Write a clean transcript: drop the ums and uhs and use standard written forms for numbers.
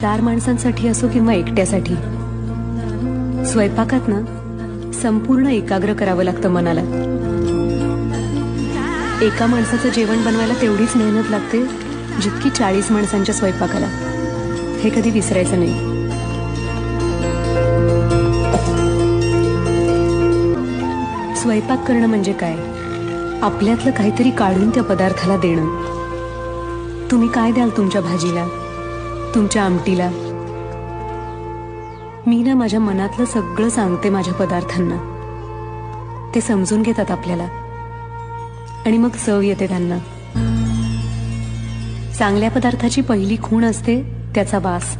4 माणसांसाठी असो किंवा एकट्यासाठी, स्वयंपाकात ना संपूर्ण एकाग्र करावं लागतं मनाला. एका माणसाचं जेवण बनवायला तेवढीच मेहनत लागते जितकी 40 माणसांच्या स्वयंपाकाला. हे कधी विसरायचं नाही. स्वयंपाक करणं म्हणजे काय? आपल्यातलं काहीतरी काढून त्या पदार्थाला देणं. तुम्ही काय द्याल तुमच्या भाजीला, तुमच्या आमटीला? मी ना माझ्या मनातलं सगळं सांगते माझ्या पदार्थांना. ते समजून घेतात आपल्याला आणि मग चव येते त्यांना. चांगल्या पदार्थाची पहिली खूण असते त्याचा वास.